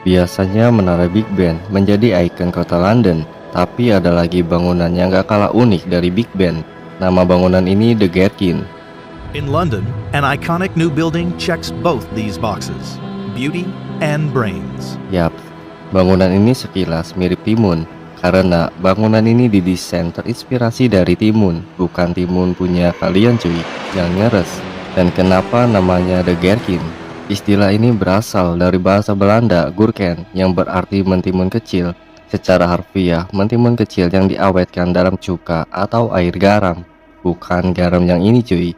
Biasanya menara Big Ben menjadi ikon kota London, tapi ada lagi bangunan yang gak kalah unik dari Big Ben. Nama bangunan ini The Gherkin. In London, an iconic new building checks both these boxes, beauty and brains. Yap, bangunan ini sekilas mirip Timun, karena bangunan ini didesain terinspirasi dari Timun, bukan Timun punya kalian cuy, yang ngeres. Dan kenapa namanya The Gherkin? Istilah ini berasal dari bahasa Belanda Gurken yang berarti mentimun kecil. Secara harfiah, mentimun kecil yang diawetkan dalam cuka atau air garam. Bukan garam yang ini cuy.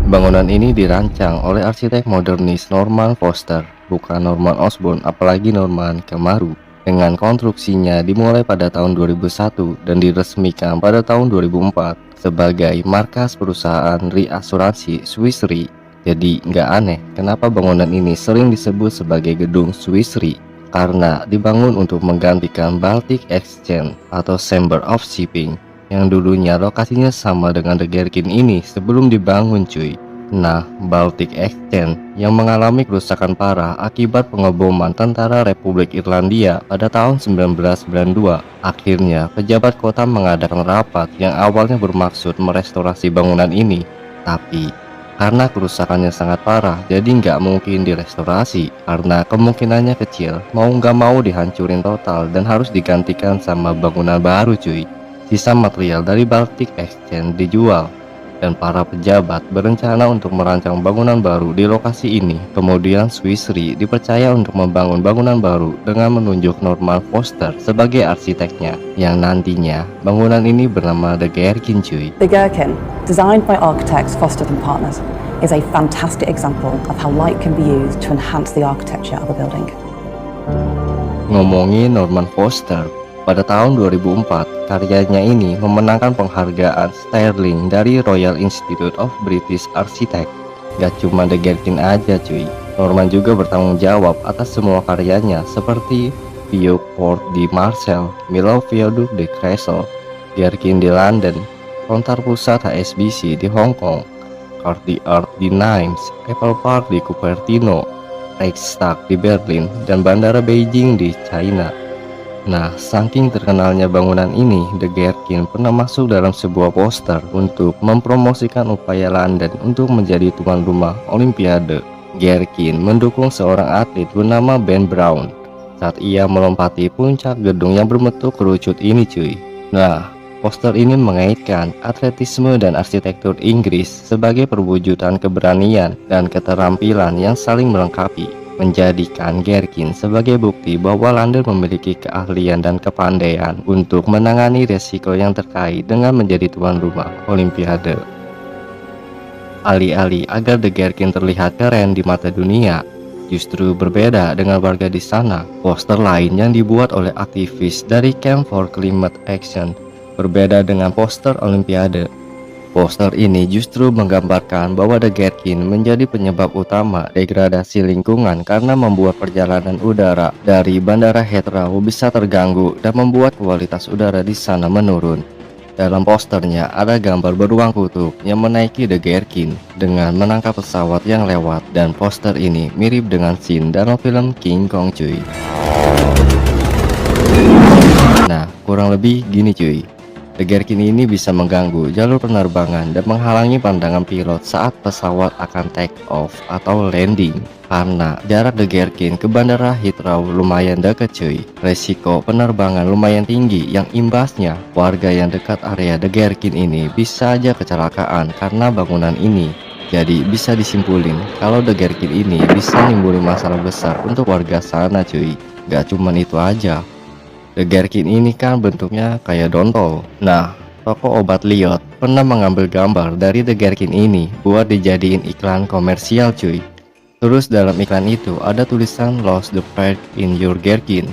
Bangunan ini dirancang oleh arsitek modernis Norman Foster, bukan Norman Osborn apalagi Norman Kamaru. Dengan konstruksinya dimulai pada tahun 2001 dan diresmikan pada tahun 2004 sebagai markas perusahaan reasuransi Swiss Re. Jadi nggak aneh kenapa bangunan ini sering disebut sebagai gedung Swiss Re, karena dibangun untuk menggantikan Baltic Exchange atau Chamber of Shipping yang dulunya lokasinya sama dengan The Gherkin ini sebelum dibangun cuy. Nah, Baltic Exchange yang mengalami kerusakan parah akibat pengeboman tentara Republik Irlandia pada tahun 1992. Akhirnya, pejabat kota mengadakan rapat yang awalnya bermaksud merestorasi bangunan ini. Tapi karena kerusakannya sangat parah, jadi nggak mungkin direstorasi karena kemungkinannya kecil, mau nggak mau dihancurin total dan harus digantikan sama bangunan baru cuy. Sisa material dari Baltic Exchange dijual dan para pejabat berencana untuk merancang bangunan baru di lokasi ini. Kemudian Swiss Re dipercaya untuk membangun bangunan baru dengan menunjuk Norman Foster sebagai arsiteknya, yang nantinya bangunan ini bernama The Gherkin cuy. The Gherkin, designed by architects Foster & Partners, is a fantastic example of how light can be used to enhance the architecture of a building. Ngomongin Norman Foster, pada tahun 2004, karyanya ini memenangkan penghargaan Sterling dari Royal Institute of British Architects. Gak cuma The Gherkin aja cuy, Norman juga bertanggung jawab atas semua karyanya seperti Vieux-Port di Marseille, Milo Viaduct di Creusot, Gherkin di London, Kontar Pusat HSBC di Hong Kong, Art di Art di Nimes, Apple Park di Cupertino, Reichstag di Berlin, dan Bandara Beijing di China. Nah, saking terkenalnya bangunan ini, The Gherkin pernah masuk dalam sebuah poster untuk mempromosikan upaya London untuk menjadi tuan rumah Olimpiade. Gherkin mendukung seorang atlet bernama Ben Brown saat ia melompati puncak gedung yang berbentuk kerucut ini cuy. Nah, poster ini mengaitkan atletisme dan arsitektur Inggris sebagai perwujudan keberanian dan keterampilan yang saling melengkapi, menjadikan Gherkin sebagai bukti bahwa London memiliki keahlian dan kepandaian untuk menangani resiko yang terkait dengan menjadi tuan rumah Olimpiade. Alih-alih agar The Gherkin terlihat keren di mata dunia, justru berbeda dengan warga di sana. Poster lain yang dibuat oleh aktivis dari Camp for Climate Action berbeda dengan poster Olimpiade. Poster ini justru menggambarkan bahwa The Gherkin menjadi penyebab utama degradasi lingkungan karena membuat perjalanan udara dari Bandara Heathrow bisa terganggu dan membuat kualitas udara di sana menurun. Dalam posternya ada gambar beruang kutub yang menaiki The Gherkin dengan menangkap pesawat yang lewat, dan poster ini mirip dengan scene dalam film King Kong cuy. Nah, kurang lebih gini cuy. The Gherkin ini bisa mengganggu jalur penerbangan dan menghalangi pandangan pilot saat pesawat akan take off atau landing. Karena jarak The Gherkin ke Bandara Heathrow lumayan dekat cuy, resiko penerbangan lumayan tinggi yang imbasnya warga yang dekat area The Gherkin ini bisa aja kecelakaan karena bangunan ini. Jadi bisa disimpulin kalau The Gherkin ini bisa nimbulin masalah besar untuk warga sana cuy. Gak cuman itu aja, The Gherkin ini kan bentuknya kayak dontol. Nah, toko obat Liot pernah mengambil gambar dari The Gherkin ini buat dijadiin iklan komersial cuy. Terus dalam iklan itu ada tulisan "Lost the pride in your Gherkin".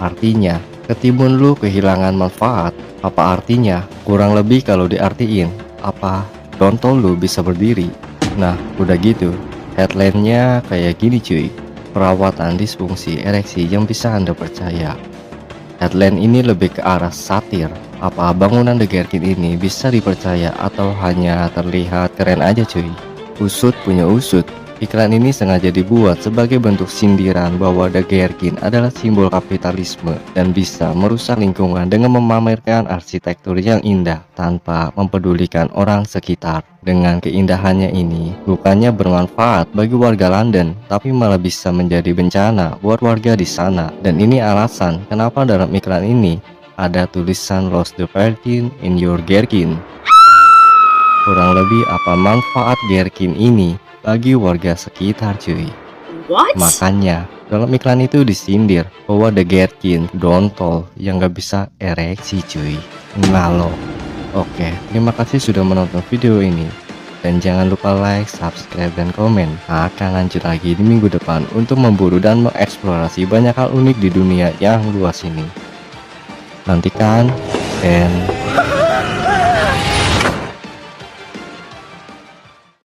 Artinya, ketimbun lu kehilangan manfaat. Apa artinya? Kurang lebih kalau diartiin, apa dontol lu bisa berdiri. Nah, udah gitu. Headline-nya kayak gini cuy. Perawatan disfungsi ereksi yang bisa Anda percaya. Headline ini lebih ke arah satir. Apa bangunan The Gherkin ini bisa dipercaya atau hanya terlihat keren aja cuy? Usut punya usut, Iklan ini sengaja dibuat sebagai bentuk sindiran bahwa The Gherkin adalah simbol kapitalisme dan bisa merusak lingkungan dengan memamerkan arsitektur yang indah tanpa mempedulikan orang sekitar. Dengan keindahannya ini, bukannya bermanfaat bagi warga London, tapi malah bisa menjadi bencana buat warga di sana. Dan ini alasan kenapa dalam iklan ini ada tulisan Lost the Gherkin in your Gherkin. Kurang lebih apa manfaat Gherkin ini bagi warga sekitar, cuy. What? Makanya dalam iklan itu disindir bahwa The Gherkin dontol yang gak bisa ereksi, cuy. Ngalo. Oke, terima kasih sudah menonton video ini. Dan jangan lupa like, subscribe, dan komen. Akan lanjut lagi di minggu depan untuk memburu dan mengeksplorasi banyak hal unik di dunia yang luas ini. Nantikan, dan